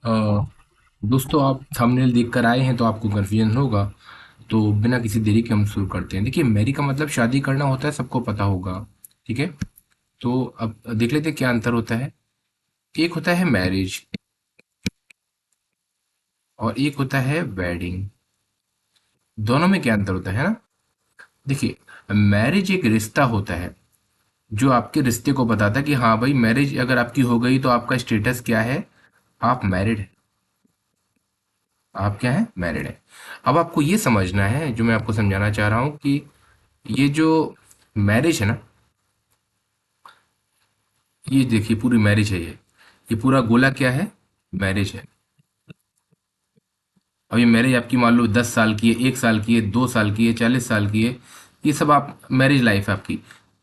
अ, दोस्तों, आप थंबनेल देखकर आए हैं तो आपको कन्फ्यूजन होगा। तो बिना किसी देरी के हम शुरू करते हैं। देखिए, मैरी का मतलब शादी करना होता है, सबको पता होगा। ठीक है। तो अब देख लेते हैं क्या अंतर होता है। एक होता है मैरिज और एक होता है वेडिंग। दोनों में क्या अंतर होता है ना। देखिए, मैरिज एक रिश्ता होता है जो आपके रिश्ते को बताता है कि हाँ भाई, मैरिज अगर आपकी हो गई तो आपका स्टेटस क्या है। आप मैरिड हैं। आप क्या है, मैरिड है। अब आपको ये समझना है जो मैं आपको समझाना चाह रहा हूँ कि ये जो मैरिज है ना, ये देखिए पूरी मैरिज है। ये पूरा गोला क्या है, मैरिज है। अब ये मैरिज आपकी मान लो 10 साल की है, 1 साल की है, 2 साल की है, 40 साल की है। ये सब आप मैरिज लाइफ है आपकी।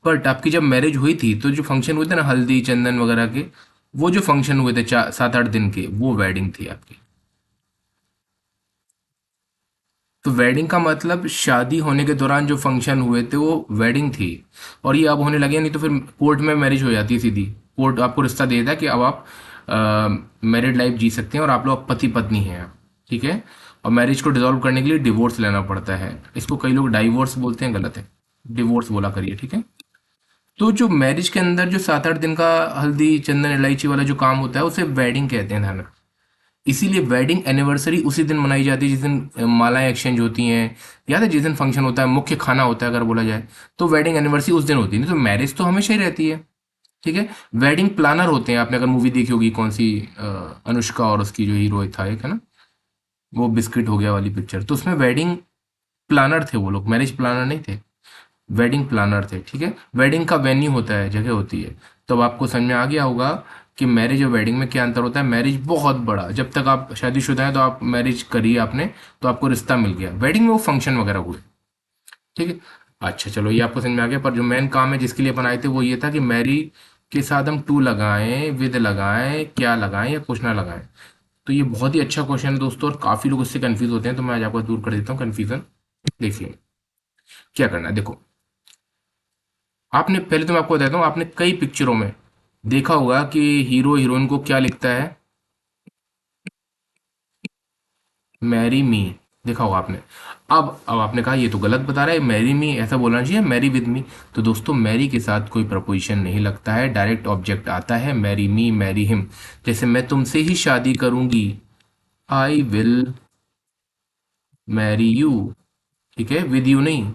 बट आपकी जब मैरिज हुई थी तो जो फंक्शन हुए थे ना, हल्दी चंदन वगैरह के, वो जो फंक्शन हुए थे 7-8 दिन के, वो वेडिंग थी आपकी। तो वेडिंग का मतलब शादी होने के दौरान जो फंक्शन हुए थे वो वेडिंग थी। और ये अब होने लगे, नहीं तो फिर कोर्ट में मैरिज हो जाती है सीधी। कोर्ट आपको रिश्ता दे देता है कि अब आप मैरिड लाइफ जी सकते हैं और आप लोग पति पत्नी हैं। ठीक है। और मैरिज को डिसॉल्व करने के लिए डिवोर्स लेना पड़ता है। इसको कई लोग डाइवोर्स बोलते हैं, गलत है। डिवोर्स बोला करिए, ठीक है। तो जो मैरिज के अंदर जो 7-8 दिन का हल्दी चंदन इलायची वाला जो काम होता है उसे वेडिंग कहते हैं, ध्यान रखना। इसीलिए वेडिंग एनिवर्सरी उसी दिन मनाई जाती है जिस दिन मालाएं एक्सचेंज होती हैं। याद है, जिस दिन फंक्शन होता है, मुख्य खाना होता है अगर बोला जाए, तो वेडिंग एनिवर्सरी उस दिन होती है। नहीं तो मैरिज तो हमेशा ही रहती है। ठीक है। वेडिंग प्लानर होते हैं, आपने अगर मूवी देखी होगी कौन सी, अनुष्का और उसकी जो हीरो था एक, है ना, वो बिस्किट हो गया वाली पिक्चर, तो उसमें वेडिंग प्लानर थे वो लोग, मैरिज प्लानर नहीं थे। वेडिंग प्लानर थे। ठीक है। वेडिंग का वेन्यू होता है, जगह होती है। तो अब आपको समझ में आ गया होगा कि मैरिज और वेडिंग में क्या अंतर होता है। मैरिज बहुत बड़ा, जब तक आप शादीशुदा हैं तो आप मैरिज करी आपने, तो आपको रिश्ता मिल गया। वेडिंग में वो फंक्शन वगैरह हुए। ठीक है। अच्छा चलो, ये आपको समझ में आ गया। पर जो मेन काम है जिसके लिए अपन आए थे वो ये था कि मैरी के साथ हम टू लगाएं, विद लगाएं, क्या लगाएं या कुछ ना लगाएं। तो ये बहुत ही अच्छा क्वेश्चन है दोस्तों, और काफी लोग इससे कंफ्यूज होते हैं, तो मैं आज आपको दूर कर देता हूँ कंफ्यूजन। देखिए, क्या करना है, देखो। आपने पहले तो मैं आपको बताता हूँ, आपने कई पिक्चरों में देखा होगा कि हीरो हीरोइन को क्या लिखता है, मैरी मी। देखा होगा आपने। अब आपने कहा ये तो गलत बता रहा है, मैरी मी ऐसा बोलना चाहिए, मैरी विद मी। तो दोस्तों, मैरी के साथ कोई प्रपोजिशन नहीं लगता है, डायरेक्ट ऑब्जेक्ट आता है, मैरी मी, मैरी हिम। जैसे मैं तुमसे ही शादी करूंगी, आई विल मैरी यू। ठीक है, विद यू नहीं,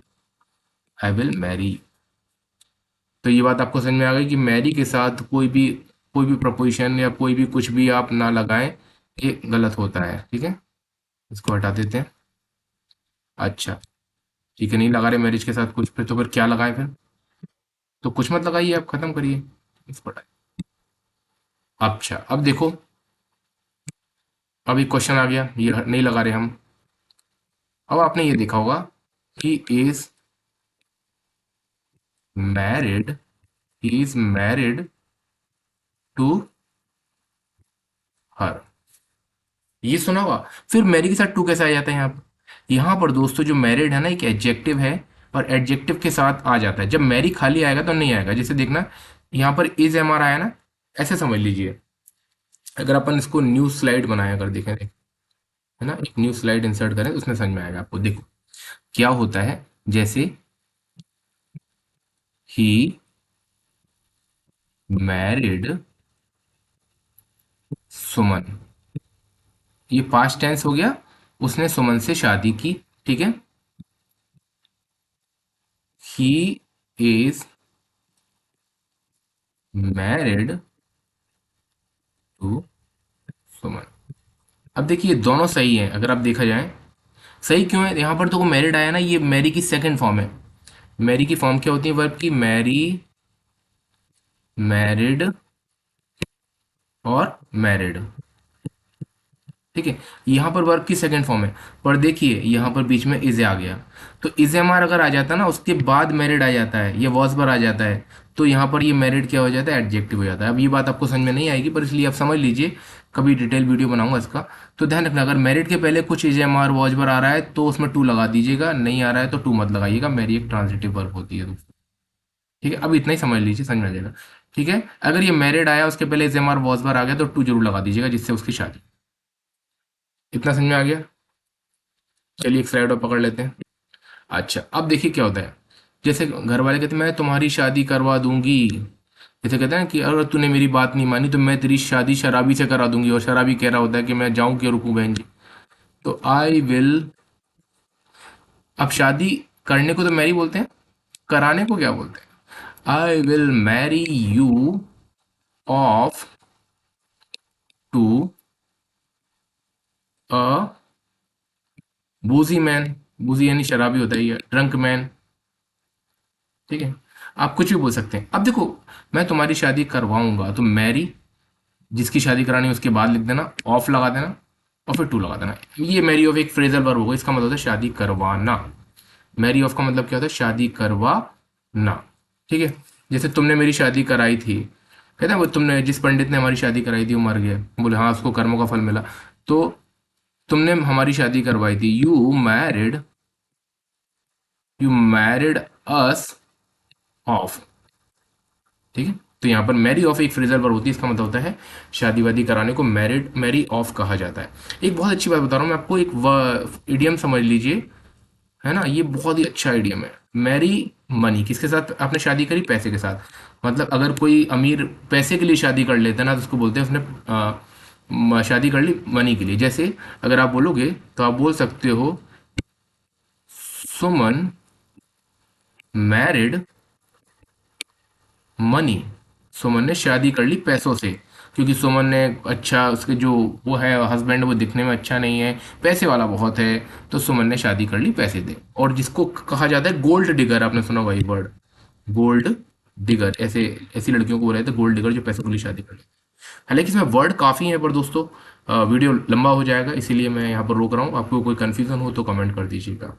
आई विल मैरी। तो ये बात आपको समझ में आ गई कि मैरी के साथ कोई भी प्रपोजिशन या कोई भी कुछ भी आप ना लगाएं, ये गलत होता है। ठीक है। इसको हटा देते हैं। अच्छा, ठीक है, नहीं लगा रहे मैरिज के साथ कुछ, फिर तो फिर क्या लगाएं फिर। तो कुछ मत लगाइए, आप खत्म करिए इसको, हटाइए। अच्छा, अब देखो, अब एक क्वेश्चन आ गया, ये नहीं लगा रहे हम। अब आपने ये देखा होगा कि is married, he is married to her. ये सुना होगा। फिर मैरी के साथ टू कैसे आ जाता है यहाँ पर। यहाँ पर दोस्तों, जो मैरिड है ना, एक एडजेक्टिव है, और एडजेक्टिव के साथ आ जाता है। जब मैरी खाली आएगा तो नहीं आएगा। जैसे देखना, यहाँ पर इज एम आर आया ना, ऐसे समझ लीजिए। अगर अपन इसको न्यू स्लाइड बनाए, अगर देखें, है ना, एक न्यू स्लाइड इंसर्ट करें तो उसमें समझ में आएगा आपको। देखो क्या होता है। जैसे ही मैरिड सुमन, ये पास्ट टेंस हो गया, उसने सुमन से शादी की। ठीक है। ही इज मैरिड टू सुमन। अब देखिए, दोनों सही है अगर आप देखा जाए। सही क्यों है, यहाँ पर तो मैरिड आया ना, ये मैरी की सेकंड फॉर्म है। मैरी की फॉर्म क्या होती है वर्ब की, मैरी, मैरिड और मैरिड। ठीक है। यहाँ पर वर्ब की सेकंड फॉर्म है। पर देखिए, यहाँ पर बीच में इज आ गया, तो इज एम आर अगर आ जाता ना, उसके बाद मैरिड आ जाता है, ये वॉज पर आ जाता है, तो यहाँ पर ये मैरिड क्या हो जाता है, एडजेक्टिव हो जाता है। अब ये बात आपको समझ में नहीं आएगी, पर इसलिए आप समझ लीजिए, कभी डिटेल वीडियो बनाऊंगा इसका। तो ध्यान रखना, अगर मैरिड के पहले कुछ इज एम आर वॉज पर आ रहा है तो उसमें टू लगा दीजिएगा, नहीं आ रहा है तो टू मत लगाइएगा। मैरी एक ट्रांजिटिव वर्ब होती है दोस्तों। ठीक है, अब इतना ही समझ लीजिए, समझ में आ जाएगा। ठीक है। अगर ये मैरिड आया, उसके पहले इज एम आर वॉज पर आ गया, तो टू जरूर लगा दीजिएगा, जिससे उसकी शादी। इतना समझ में आ गया? चलिए एक स्लाइड और पकड़ लेते हैं। अच्छा, अब देखिए क्या होता है। जैसे घर वाले कहते हैं मैं तुम्हारी शादी करवा दूंगी, जैसे कहते हैं कि अगर तूने मेरी बात नहीं मानी तो मैं तेरी शादी शराबी से करा दूंगी, और शराबी कह रहा होता है कि मैं जाऊं क्यों, रुकूं बहन जी। तो आई विल, अब शादी करने को तो मैरी बोलते हैं, कराने को क्या बोलते हैं? I will marry you off to a boozy man. बूजी यानी शराबी होता है, ये ड्रंक मैन। ठीक है, आप कुछ भी बोल सकते हैं। अब देखो, मैं तुम्हारी शादी करवाऊंगा तो मैरी, जिसकी शादी करानी है उसके बाद लिख देना, ऑफ लगा देना, और फिर टू लगा देना। ये मैरी ऑफ एक फ्रेजल वर्ब होगा, इसका मतलब होता है शादी करवाना। मैरी ऑफ का मतलब क्या होता है? शादी करवाना। ठीक है, जैसे तुमने मेरी शादी कराई थी, कहते हैं वो तुमने, जिस पंडित ने हमारी शादी कराई थी वो मर गया, बोले हाँ उसको कर्मों का फल मिला। तो तुमने हमारी शादी करवाई थी, यू मैरिड अस ऑफ। ठीक है, तो यहाँ पर मैरी ऑफ एक फ्रेजल वर्ब होती है, इसका मतलब होता है शादी वादी कराने को मैरिड, मैरी ऑफ कहा जाता है। एक बहुत अच्छी बात बता रहा हूँ मैं आपको, एक इडियम समझ लीजिए, है ना, ये बहुत ही अच्छा इडियम है। मैरी मनी, किसके साथ आपने शादी करी? पैसे के साथ। मतलब अगर कोई अमीर पैसे के लिए शादी कर लेता है ना, तो उसको बोलते हैं उसने शादी कर ली मनी के लिए। जैसे अगर आप बोलोगे तो आप बोल सकते हो सुमन मैरिड मनी। सुमन ने शादी कर ली पैसों से, क्योंकि सुमन ने अच्छा, उसके जो वो है हस्बैंड, वो दिखने में अच्छा नहीं है, पैसे वाला बहुत है, तो सुमन ने शादी कर ली पैसे दे। और जिसको कहा जाता है गोल्ड डिगर, आपने सुना होगा ये वर्ड, गोल्ड डिगर। ऐसे ऐसी लड़कियों को बोला जाता है गोल्ड डिगर, जो पैसों के लिए शादी कर ले। हालांकि इसमें वर्ड काफ़ी हैं, पर दोस्तों वीडियो लंबा हो जाएगा, इसीलिए मैं यहाँ पर रोक रहा हूँ। आपको कोई कन्फ्यूज़न हो तो कमेंट कर दीजिएगा।